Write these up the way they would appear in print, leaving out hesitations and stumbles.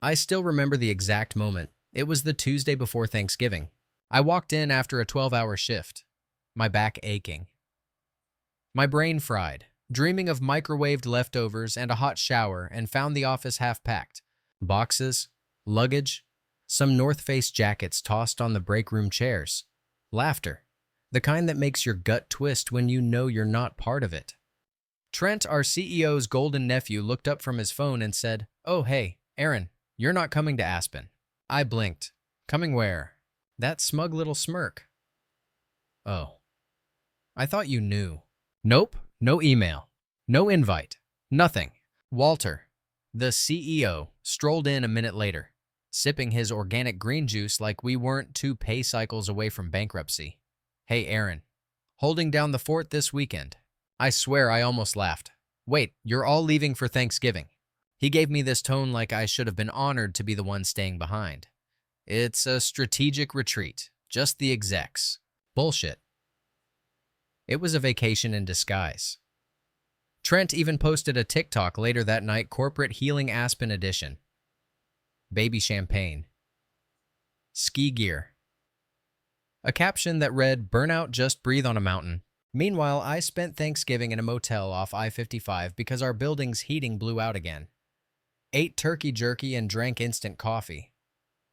I still remember the exact moment. It was the Tuesday before Thanksgiving. I walked in after a 12-hour shift, my back aching, my brain fried, dreaming of microwaved leftovers and a hot shower, and found the office half-packed. Boxes, luggage, some North Face jackets tossed on the break room chairs. Laughter, the kind that makes your gut twist when you know you're not part of it. Trent, our CEO's golden nephew, looked up from his phone and said, "Oh, hey, Aaron, you're not coming to Aspen." I blinked. Coming where? That smug little smirk. Oh, I thought you knew. Nope, no email, no invite, nothing. Walter, the CEO, strolled in a minute later, sipping his organic green juice like we weren't 2 pay cycles away from bankruptcy. "Hey, Aaron, holding down the fort this weekend." I swear I almost laughed. "Wait, you're all leaving for Thanksgiving?" He gave me this tone like I should have been honored to be the one staying behind. "It's a strategic retreat, just the execs." Bullshit. It was a vacation in disguise. Trent even posted a TikTok later that night, corporate healing Aspen edition. Baby champagne. Ski gear. A caption that read, "Burnout, just breathe on a mountain." Meanwhile, I spent Thanksgiving in a motel off I-55 because our building's heating blew out again. Ate turkey jerky and drank instant coffee.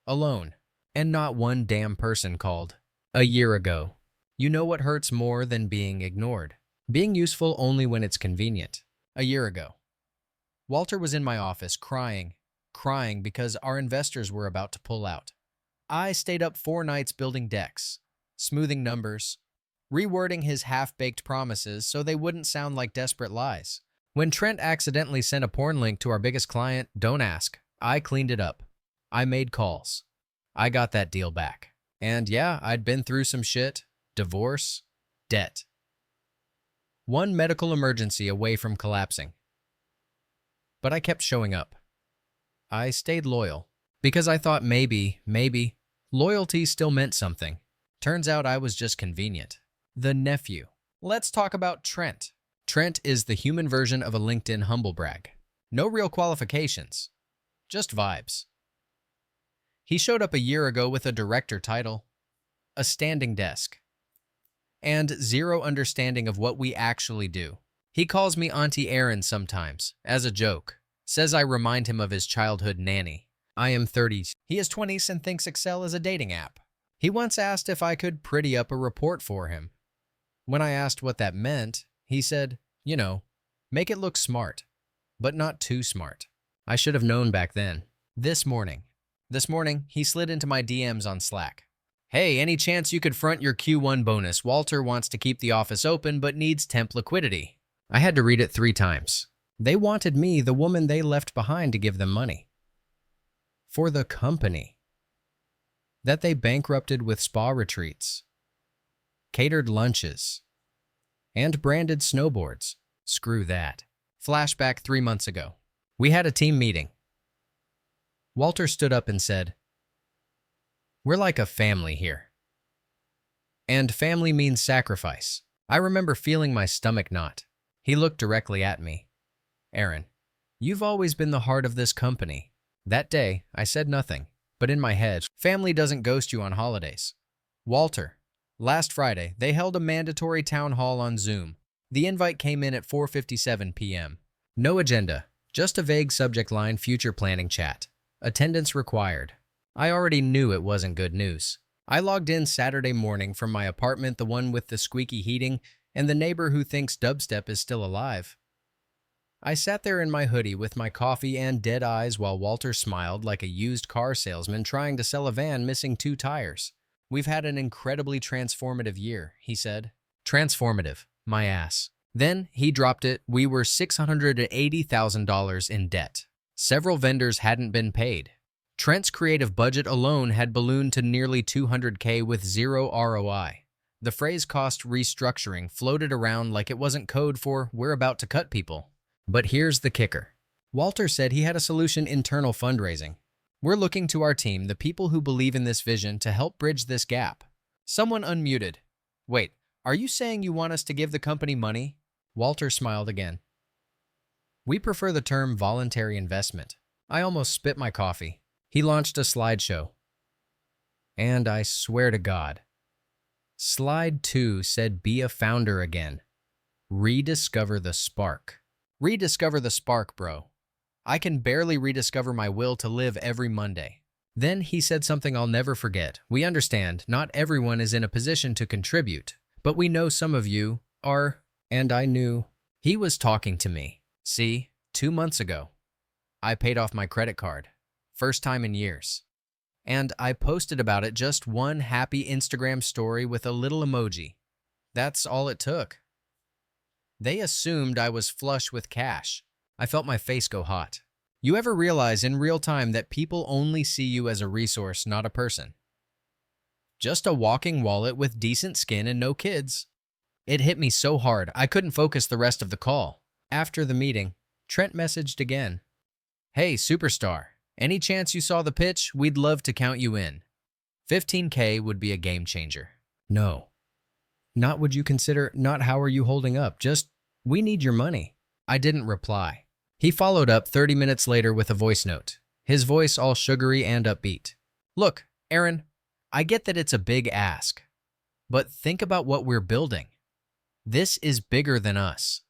Alone. And not one damn person called. A year ago. You know what hurts more than being ignored? Being useful only when it's convenient. A year ago. Walter was in my office crying because our investors were about to pull out. I stayed up 4 nights building decks, smoothing numbers, rewording his half-baked promises so they wouldn't sound like desperate lies. When Trent accidentally sent a porn link to our biggest client, don't ask. I cleaned it up. I made calls. I got that deal back. And yeah, I'd been through some shit. Divorce. Debt. One medical emergency away from collapsing. But I kept showing up. I stayed loyal. Because I thought maybe, loyalty still meant something. Turns out I was just convenient. The nephew. Let's talk about Trent. Trent is the human version of a LinkedIn humblebrag. No real qualifications. Just vibes. He showed up a year ago with a director title, a standing desk, and zero understanding of what we actually do. He calls me Auntie Aaron sometimes, as a joke. Says I remind him of his childhood nanny. I am 30. He is 20s and thinks Excel is a dating app. He once asked if I could pretty up a report for him. When I asked what that meant, he said, you know, make it look smart, but not too smart. I should have known back then. This morning, he slid into my DMs on Slack. "Hey, any chance you could front your Q1 bonus? Walter wants to keep the office open but needs temp liquidity." I had to read it 3 times. They wanted me, the woman they left behind, to give them money. For the company that they bankrupted with spa retreats, catered lunches, and branded snowboards. Screw that. Flashback 3 months ago. We had a team meeting. Walter stood up and said, "We're like a family here. And family means sacrifice." I remember feeling my stomach knot. He looked directly at me. "Aaron, you've always been the heart of this company." That day, I said nothing, but in my head, family doesn't ghost you on holidays. Walter, last Friday, they held a mandatory town hall on Zoom. The invite came in at 4:57 p.m. No agenda, just a vague subject line, future planning chat. Attendance required. I already knew it wasn't good news. I logged in Saturday morning from my apartment, the one with the squeaky heating, and the neighbor who thinks dubstep is still alive. I sat there in my hoodie with my coffee and dead eyes while Walter smiled like a used car salesman trying to sell a van missing 2 tires. "We've had an incredibly transformative year," he said. Transformative, my ass. Then he dropped it. We were $680,000 in debt. Several vendors hadn't been paid. Trent's creative budget alone had ballooned to nearly $200K with 0 ROI. The phrase cost restructuring floated around like it wasn't code for "we're about to cut people." But here's the kicker. Walter said he had a solution: internal fundraising. "We're looking to our team, the people who believe in this vision, to help bridge this gap." Someone unmuted. "Wait, are you saying you want us to give the company money?" Walter smiled again. "We prefer the term voluntary investment. I almost spit my coffee. He launched a slideshow. And I swear to God, Slide 2 said be a founder again. Rediscover the spark. Rediscover the spark, bro. I can barely rediscover my will to live every Monday. Then he said something I'll never forget. We understand not everyone is in a position to contribute, but we know some of you are, and I knew. He was talking to me. See, 2 months ago, I paid off my credit card. First time in years. And I posted about it just one happy Instagram story with a little emoji. That's all it took. They assumed I was flush with cash. I felt my face go hot. You ever realize in real time that people only see you as a resource, not a person? Just a walking wallet with decent skin and no kids. It hit me so hard I couldn't focus the rest of the call. After the meeting, Trent messaged again. Hey, superstar. Any chance you saw the pitch? We'd love to count you in. $15K would be a game changer. No. Not would you consider, not how are you holding up, just, we need your money. I didn't reply. He followed up 30 minutes later with a voice note, his voice all sugary and upbeat. Look, Aaron, I get that it's a big ask, but think about what we're building. This is bigger than us.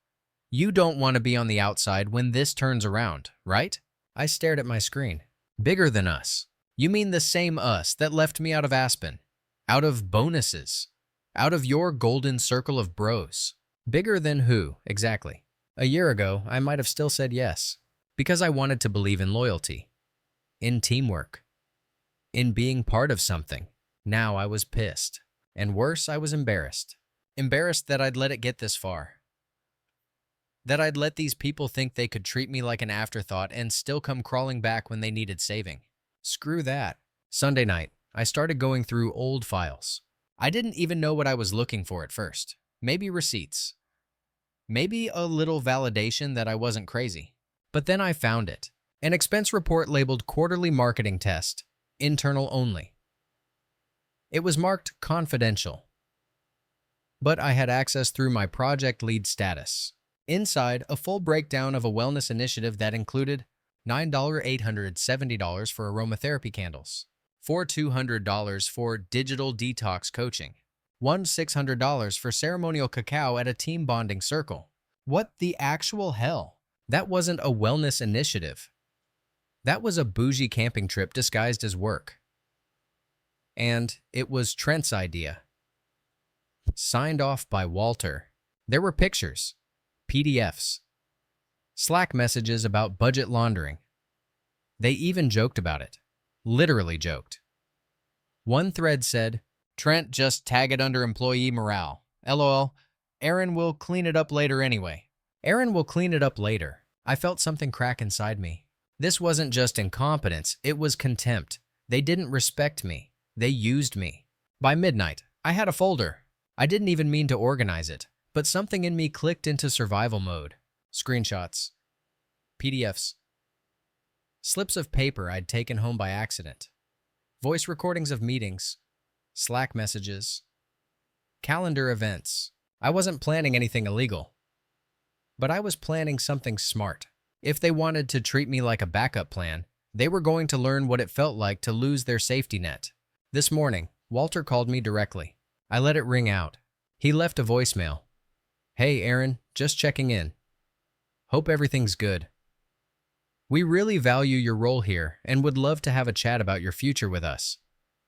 You don't want to be on the outside when this turns around, right? I stared at my screen. Bigger than us. You mean the same us that left me out of Aspen, out of bonuses, out of your golden circle of bros. Bigger than who, exactly? A year ago, I might have still said yes, because I wanted to believe in loyalty, in teamwork, in being part of something. Now I was pissed. And worse, I was embarrassed. Embarrassed that I'd let it get this far. That I'd let these people think they could treat me like an afterthought and still come crawling back when they needed saving. Screw that. Sunday night, I started going through old files. I didn't even know what I was looking for at first. Maybe receipts. Maybe a little validation that I wasn't crazy. But then I found it. An expense report labeled quarterly marketing test, internal only. It was marked confidential. But I had access through my project lead status. Inside, a full breakdown of a wellness initiative that included $9,870 for aromatherapy candles, $200 for digital detox coaching, $600 for ceremonial cacao at a team bonding circle. What the actual hell? That wasn't a wellness initiative. That was a bougie camping trip disguised as work. And it was Trent's idea. Signed off by Walter. There were pictures. PDFs, Slack messages about budget laundering. They even joked about it. Literally joked. One thread said, Trent, just tag it under employee morale. LOL, Aaron will clean it up later anyway. Aaron will clean it up later. I felt something crack inside me. This wasn't just incompetence, it was contempt. They didn't respect me. They used me. By midnight, I had a folder. I didn't even mean to organize it. But something in me clicked into survival mode. Screenshots. PDFs. Slips of paper I'd taken home by accident. Voice recordings of meetings. Slack messages. Calendar events. I wasn't planning anything illegal. But I was planning something smart. If they wanted to treat me like a backup plan, they were going to learn what it felt like to lose their safety net. This morning, Walter called me directly. I let it ring out. He left a voicemail. Hey, Aaron, just checking in. Hope everything's good. We really value your role here and would love to have a chat about your future with us.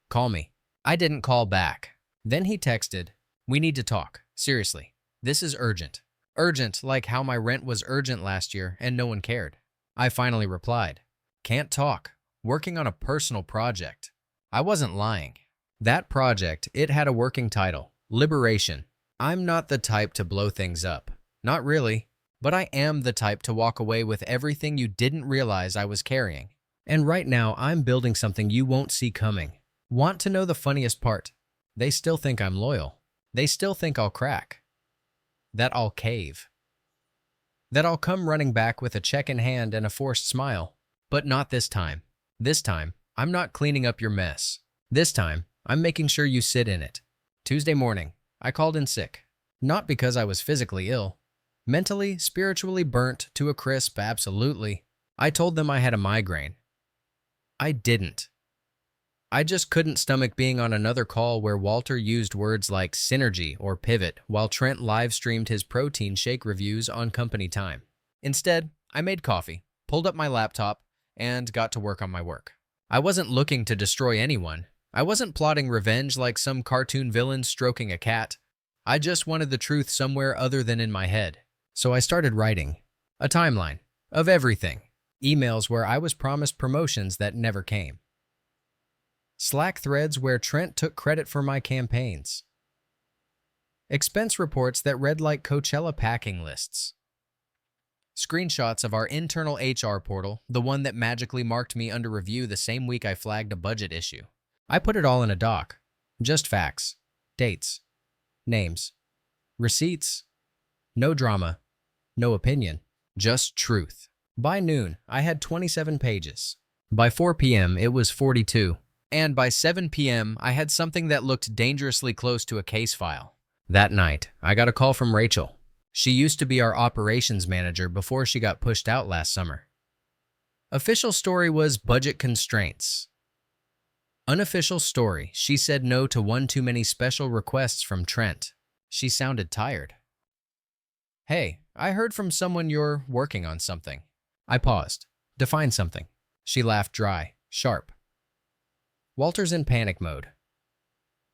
Call me. I didn't call back. Then he texted, we need to talk. Seriously, this is urgent. Urgent like how my rent was urgent last year and no one cared. I finally replied, can't talk. Working on a personal project. I wasn't lying. That project, it had a working title, Liberation. I'm not the type to blow things up. Not really. But I am the type to walk away with everything you didn't realize I was carrying. And right now, I'm building something you won't see coming. Want to know the funniest part? They still think I'm loyal. They still think I'll crack. That I'll cave. That I'll come running back with a check in hand and a forced smile. But not this time. This time, I'm not cleaning up your mess. This time, I'm making sure you sit in it. Tuesday morning, I called in sick. Not because I was physically ill. Mentally, spiritually burnt to a crisp, absolutely. I told them I had a migraine. I didn't. I just couldn't stomach being on another call where Walter used words like synergy or pivot while Trent live-streamed his protein shake reviews on company time. Instead, I made coffee, pulled up my laptop, and got to work on my work. I wasn't looking to destroy anyone. I wasn't plotting revenge like some cartoon villain stroking a cat. I just wanted the truth somewhere other than in my head. So I started writing a timeline of everything. Emails where I was promised promotions that never came. Slack threads where Trent took credit for my campaigns. Expense reports that read like Coachella packing lists. Screenshots of our internal HR portal, the one that magically marked me under review the same week I flagged a budget issue. I put it all in a doc. Just facts, dates, names, receipts. No drama, no opinion, just truth. By noon, I had 27 pages. By 4 p.m., it was 42. And by 7 p.m., I had something that looked dangerously close to a case file. That night, I got a call from Rachel. She used to be our operations manager before she got pushed out last summer. Official story was budget constraints. Unofficial story, she said no to one too many special requests from Trent. She sounded tired. Hey, I heard from someone you're working on something. I paused. Define something. She laughed dry, sharp. Walter's in panic mode.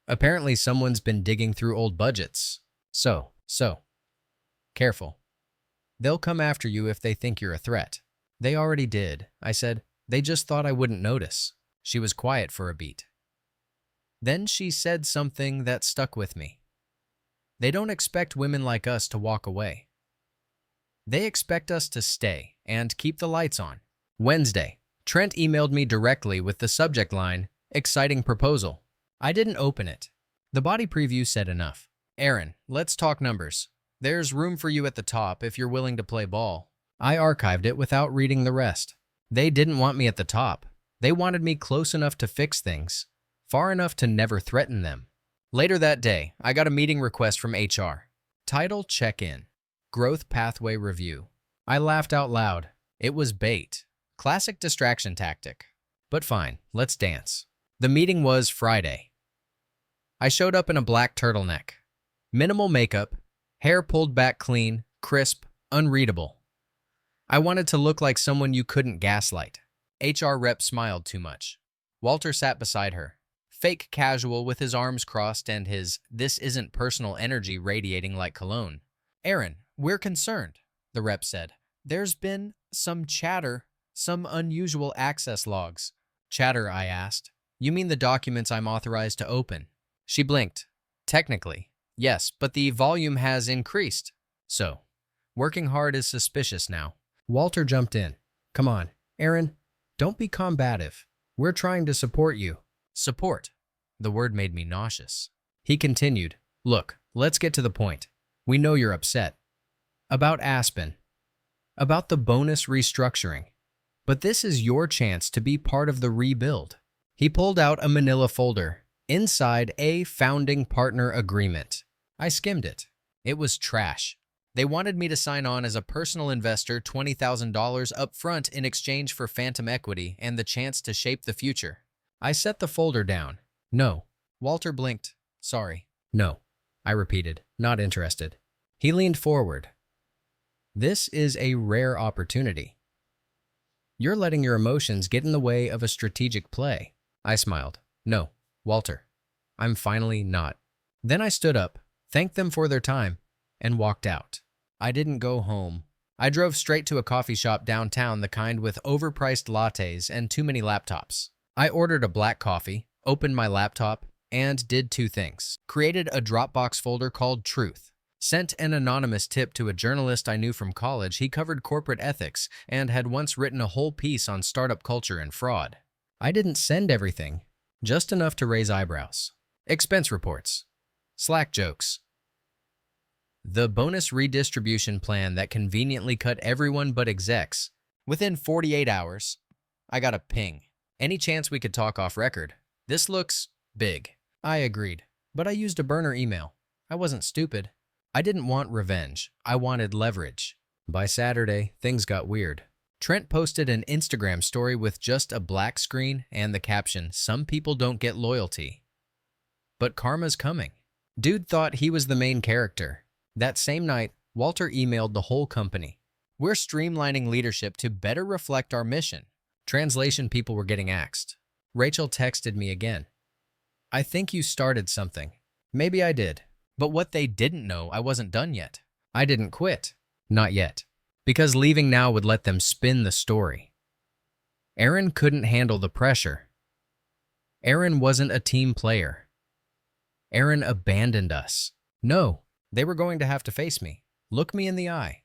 Apparently someone's been digging through old budgets. So. Careful. They'll come after you if they think you're a threat. They already did, I said. They just thought I wouldn't notice. She was quiet for a beat. Then she said something that stuck with me. They don't expect women like us to walk away. They expect us to stay and keep the lights on. Wednesday, Trent emailed me directly with the subject line, exciting proposal. I didn't open it. The body preview said enough. Aaron, let's talk numbers. There's room for you at the top if you're willing to play ball. I archived it without reading the rest. They didn't want me at the top. They wanted me close enough to fix things, far enough to never threaten them. Later that day, I got a meeting request from HR. Title check-in. Growth pathway review. I laughed out loud. It was bait. Classic distraction tactic. But fine, let's dance. The meeting was Friday. I showed up in a black turtleneck. Minimal makeup, hair pulled back clean, crisp, unreadable. I wanted to look like someone you couldn't gaslight. HR rep smiled too much. Walter sat beside her, fake casual with his arms crossed and his "this isn't personal" energy radiating like cologne. Aaron, we're concerned, the rep said. There's been some chatter, some unusual access logs. Chatter, I asked. You mean the documents I'm authorized to open? She blinked. Technically, yes, but the volume has increased. So, working hard is suspicious now. Walter jumped in. Come on, Aaron, don't be combative. We're trying to support you. Support. The word made me nauseous. He continued, look, let's get to the point. We know you're upset. About Aspen. About the bonus restructuring. But this is your chance to be part of the rebuild. He pulled out a manila folder. Inside, a founding partner agreement. I skimmed it. It was trash. They wanted me to sign on as a personal investor $20,000 up front in exchange for phantom equity and the chance to shape the future. I set the folder down. No. Walter blinked. Sorry. No. I repeated, not interested. He leaned forward. This is a rare opportunity. You're letting your emotions get in the way of a strategic play. I smiled. No, Walter. I'm finally not. Then I stood up, thanked them for their time, and walked out. I didn't go home. I drove straight to a coffee shop downtown, the kind with overpriced lattes and too many laptops. I ordered a black coffee, opened my laptop, and did two things. Created a Dropbox folder called Truth. Sent an anonymous tip to a journalist I knew from college. He covered corporate ethics and had once written a whole piece on startup culture and fraud. I didn't send everything, just enough to raise eyebrows. Expense reports. Slack jokes. The bonus redistribution plan that conveniently cut everyone but execs. Within 48 hours, I got a ping. Any chance we could talk off record? This looks big. I agreed, but I used a burner email. I wasn't stupid. I didn't want revenge. I wanted leverage. By Saturday, things got weird. Trent posted an Instagram story with just a black screen and the caption, "Some people don't get loyalty, but karma's coming." Dude thought he was the main character. That same night, Walter emailed the whole company. "We're streamlining leadership to better reflect our mission." Translation: people were getting axed. Rachel texted me again. "I think you started something." Maybe I did. But what they didn't know, I wasn't done yet. I didn't quit. Not yet. Because leaving now would let them spin the story. Aaron couldn't handle the pressure. Aaron wasn't a team player. Aaron abandoned us. No, they were going to have to face me, look me in the eye,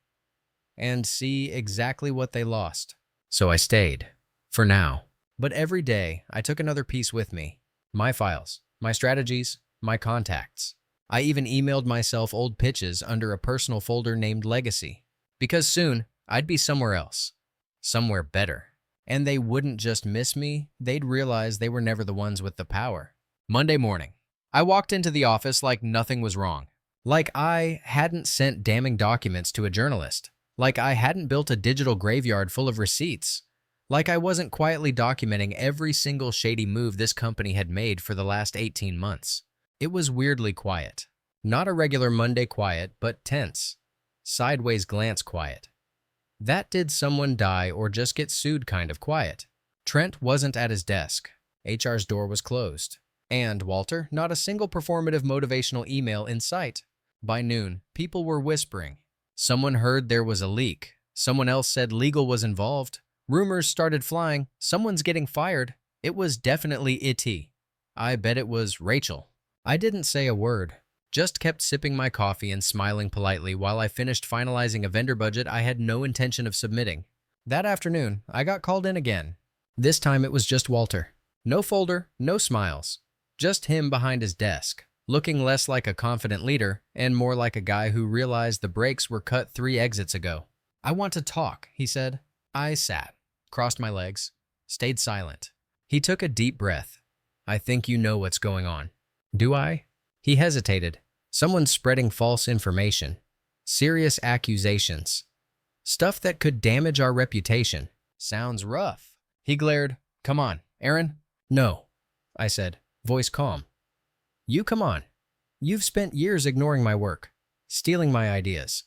and see exactly what they lost. So I stayed. For now. But every day, I took another piece with me. My files, my strategies, my contacts. I even emailed myself old pitches under a personal folder named Legacy. Because soon, I'd be somewhere else. Somewhere better. And they wouldn't just miss me, they'd realize they were never the ones with the power. Monday morning. I walked into the office like nothing was wrong. Like I hadn't sent damning documents to a journalist. Like I hadn't built a digital graveyard full of receipts. Like I wasn't quietly documenting every single shady move this company had made for the last 18 months. It was weirdly quiet. Not a regular Monday quiet, but tense. Sideways glance quiet. That did someone die or just get sued kind of quiet. Trent wasn't at his desk. HR's door was closed. And Walter, not a single performative motivational email in sight. By noon, people were whispering. Someone heard there was a leak. Someone else said legal was involved. Rumors started flying. Someone's getting fired. It was definitely it. I bet it was Rachel. I didn't say a word. Just kept sipping my coffee and smiling politely while I finished finalizing a vendor budget I had no intention of submitting. That afternoon, I got called in again. This time it was just Walter. No folder, no smiles. Just him behind his desk, looking less like a confident leader and more like a guy who realized the brakes were cut 3 exits ago. "I want to talk," he said. I sat, crossed my legs, stayed silent. He took a deep breath. "I think you know what's going on." "Do I?" He hesitated. "Someone's spreading false information. Serious accusations. Stuff that could damage our reputation." "Sounds rough." He glared. "Come on, Aaron." "No," I said, voice calm. "You come on. You've spent years ignoring my work, stealing my ideas,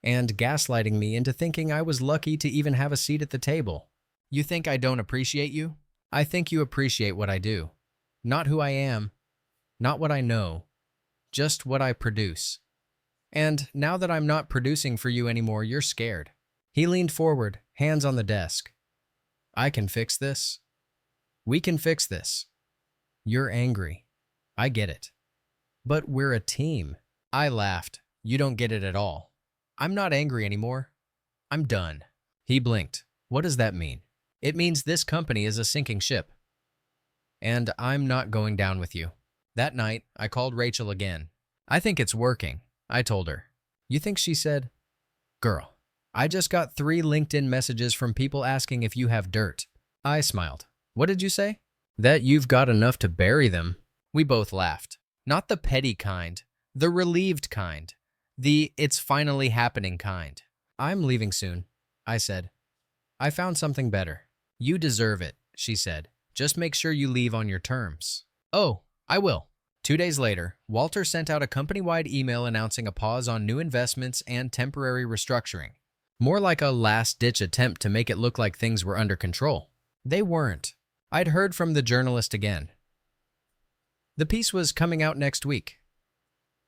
and gaslighting me into thinking I was lucky to even have a seat at the table. You think I don't appreciate you? I think you appreciate what I do. Not who I am, not what I know, just what I produce. And now that I'm not producing for you anymore, you're scared." He leaned forward, hands on the desk. "I can fix this. We can fix this. You're angry. I get it. But we're a team." I laughed. "You don't get it at all. I'm not angry anymore. I'm done." He blinked. "What does that mean?" "It means this company is a sinking ship. And I'm not going down with you." That night, I called Rachel again. "I think it's working," I told her. "You think?" she said. "Girl, I just got 3 LinkedIn messages from people asking if you have dirt." I smiled. "What did you say?" "That you've got enough to bury them." We both laughed. Not the petty kind, the relieved kind, the "it's finally happening" kind. "I'm leaving soon," I said. "I found something better." "You deserve it," she said. "Just make sure you leave on your terms." "Oh, I will." 2 days later, Walter sent out a company-wide email announcing a pause on new investments and temporary restructuring. More like a last-ditch attempt to make it look like things were under control. They weren't. I'd heard from the journalist again. The piece was coming out next week.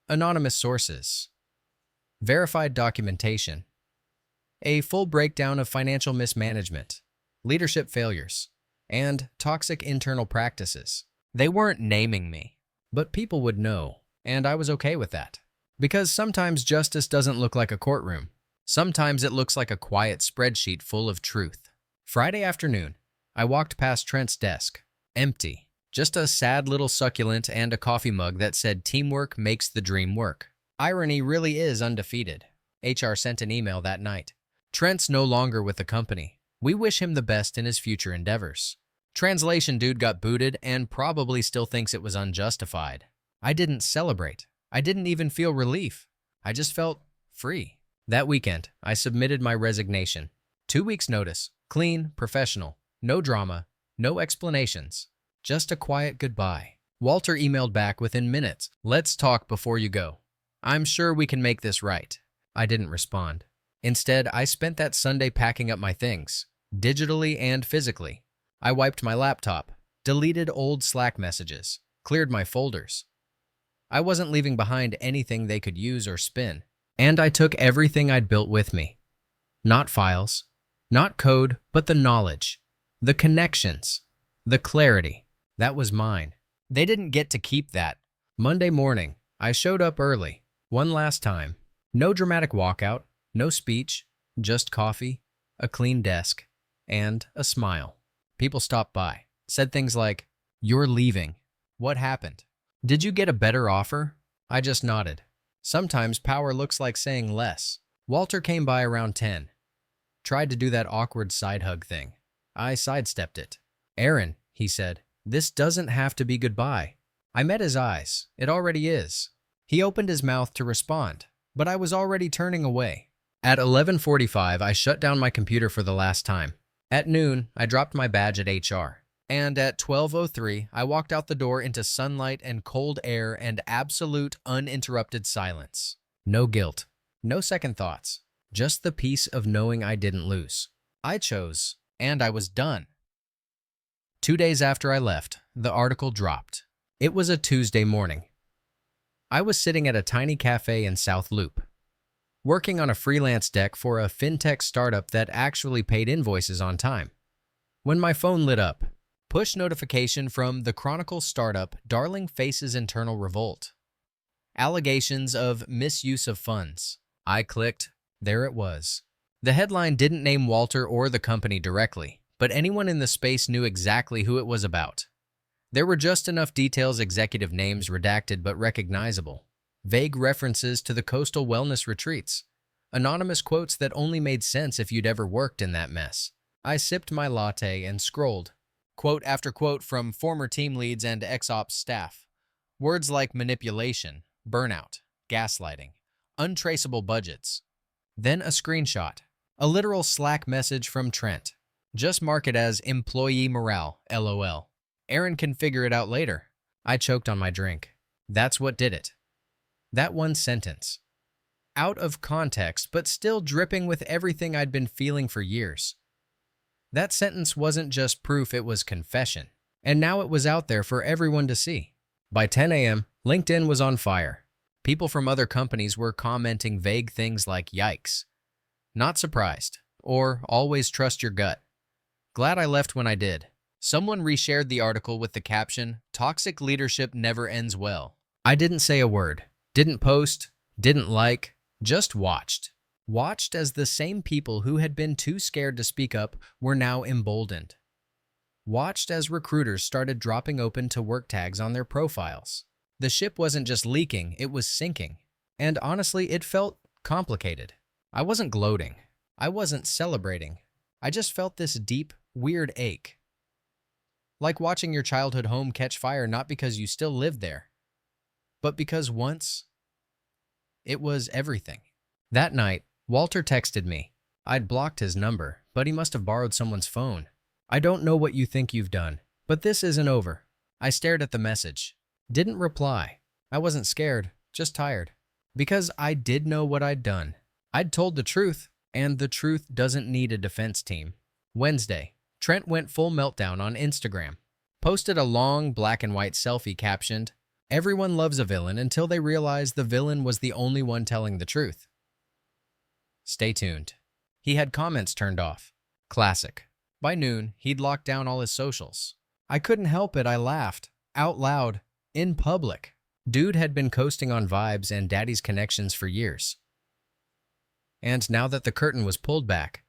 Anonymous sources. Verified documentation. A full breakdown of financial mismanagement, leadership failures, and toxic internal practices. They weren't naming me, but people would know, and I was okay with that. Because sometimes justice doesn't look like a courtroom. Sometimes it looks like a quiet spreadsheet full of truth. Friday afternoon, I walked past Trent's desk. Empty. Just a sad little succulent and a coffee mug that said "Teamwork makes the dream work." Irony really is undefeated. HR sent an email that night. "Trent's no longer with the company. We wish him the best in his future endeavors." Translation: dude got booted and probably still thinks it was unjustified. I didn't celebrate. I didn't even feel relief. I just felt free. That weekend, I submitted my resignation. 2 weeks notice, Clean, professional, no drama, no explanations, just a quiet goodbye. Walter emailed back within minutes. Let's talk before you go. I'm sure we can make this right. I didn't respond. Instead, I spent that Sunday packing up my things, digitally and physically. I wiped my laptop, deleted old Slack messages, cleared my folders. I wasn't leaving behind anything they could use or spin. And I took everything I'd built with me. Not files, not code, but the knowledge, the connections, the clarity. That was mine. They didn't get to keep that. Monday morning, I showed up early, one last time. No dramatic walkout, no speech, just coffee, a clean desk, and a smile. People stopped by, said things like, "You're leaving. What happened? Did you get a better offer?" I just nodded. Sometimes power looks like saying less. Walter came by around 10. Tried to do that awkward side hug thing. I sidestepped it. "Aaron," he said, "this doesn't have to be goodbye." I met his eyes. It already is. He opened his mouth to respond, but I was already turning away. At 11:45, I shut down my computer for the last time. At noon, I dropped my badge at HR. And at 12:03, I walked out the door into sunlight and cold air and absolute uninterrupted silence. No guilt, no second thoughts, just the peace of knowing I didn't lose. I chose, and I was done. 2 days after I left, the article dropped. It was a Tuesday morning. I was sitting at a tiny cafe in South Loop, working on a freelance deck for a fintech startup that actually paid invoices on time, when my phone lit up. Push notification from the Chronicle startup Darling faces internal revolt. Allegations of misuse of funds. I clicked. There it was. The headline didn't name Walter or the company directly, but anyone in the space knew exactly who it was about. There were just enough details, executive names redacted but recognizable, vague references to the coastal wellness retreats, anonymous quotes that only made sense if you'd ever worked in that mess. I sipped my latte and scrolled. Quote after quote from former team leads and ex-ops staff. Words like manipulation, burnout, gaslighting, untraceable budgets. Then a screenshot, a literal Slack message from Trent. Just mark it as employee morale, LOL. Aaron can figure it out later. I choked on my drink. That's what did it. That one sentence. Out of context, but still dripping with everything I'd been feeling for years. That sentence wasn't just proof, it was confession. And now it was out there for everyone to see. By 10 a.m., LinkedIn was on fire. People from other companies were commenting vague things like, "Yikes. Not surprised," or "Always trust your gut." Glad I left when I did. Someone reshared the article with the caption, "Toxic leadership never ends well." I didn't say a word, didn't post, didn't like, just watched. Watched as the same people who had been too scared to speak up were now emboldened. Watched as recruiters started dropping open to work tags on their profiles. The ship wasn't just leaking, it was sinking. And honestly, it felt complicated. I wasn't gloating. I wasn't celebrating. I just felt this deep, weird ache. Like watching your childhood home catch fire not because you still lived there, but because once, it was everything. That night, Walter texted me. I'd blocked his number, but he must have borrowed someone's phone. "I don't know what you think you've done, but this isn't over." I stared at the message. Didn't reply. I wasn't scared, just tired. Because I did know what I'd done. I'd told the truth, and the truth doesn't need a defense team. Wednesday, Trent went full meltdown on Instagram. Posted a long black and white selfie captioned, "Everyone loves a villain until they realize the villain was the only one telling the truth." Stay tuned. He had comments turned off. Classic. By noon, he'd locked down all his socials. I couldn't help it, I laughed. Out loud. In public. Dude had been coasting on vibes and daddy's connections for years. And now that the curtain was pulled back,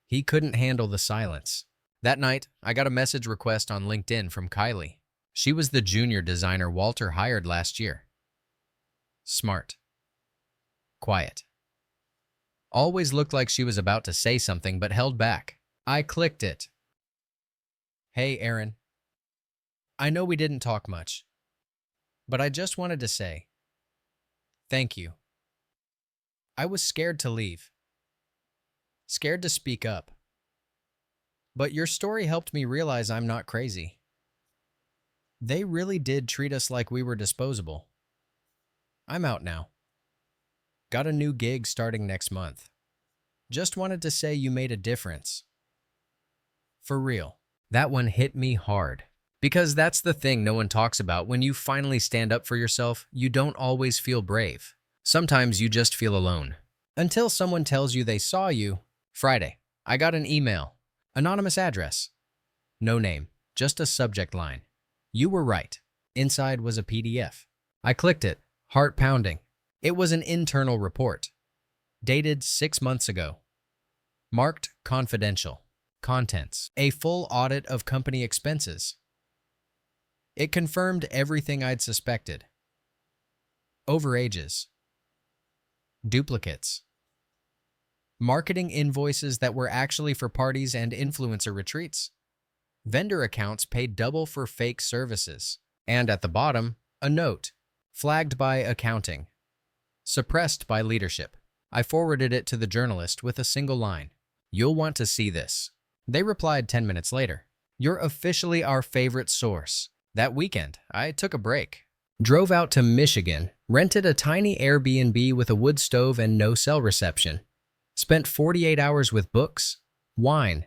he couldn't handle the silence. That night, I got a message request on LinkedIn from Kylie. She was the junior designer Walter hired last year. Smart. Quiet. Always looked like she was about to say something but held back. I clicked it. "Hey, Aaron. I know we didn't talk much, but I just wanted to say thank you. I was scared to leave. Scared to speak up. But your story helped me realize I'm not crazy. They really did treat us like we were disposable. I'm out now. Got a new gig starting next month. Just wanted to say you made a difference. For real. That one hit me hard. Because that's the thing no one talks about. When you finally stand up for yourself, you don't always feel brave. Sometimes you just feel alone. Until someone tells you they saw you. Friday, I got an email. Anonymous address. No name, just a subject line. You were right. Inside was a PDF. I clicked it, heart pounding. It was an internal report. Dated 6 months ago. Marked confidential. Contents. A full audit of company expenses. It confirmed everything I'd suspected. Overages. Duplicates. Marketing invoices that were actually for parties and influencer retreats. Vendor accounts paid double for fake services. And at the bottom, a note, flagged by accounting. Suppressed by leadership. I forwarded it to the journalist with a single line. You'll want to see this. They replied 10 minutes later. You're officially our favorite source. That weekend, I took a break. Drove out to Michigan, rented a tiny Airbnb with a wood stove and no cell reception. Spent 48 hours with books, wine,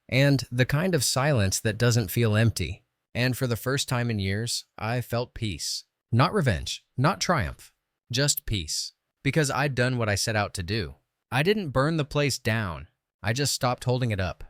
and the kind of silence that doesn't feel empty. And for the first time in years, I felt peace. Not revenge, not triumph, just peace. Because I'd done what I set out to do. I didn't burn the place down. I just stopped holding it up.